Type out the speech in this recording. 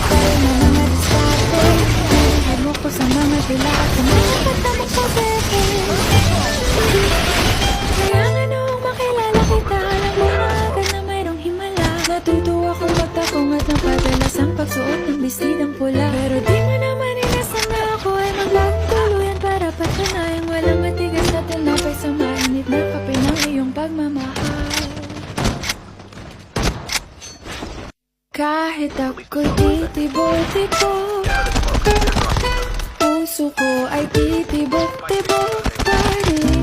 tayo na mga diskarte. Nahihad mo ko sa mga dila at sa mga patamang pabebe. Kaya nga noong makilala kita, alam mo na agad na mayroong himala. Natutuwa kong magtakong at napadalas ang pagsuot ng bestidang pula. Pero di mo naman inasan na ako ay magbagong tuluyan para patunayang walang matigas na tinapay sa mainit na kape ng iyong pagmamahal. Kahit ako'y titibok-tibok, puso ko ay titibok-tibok pa rin.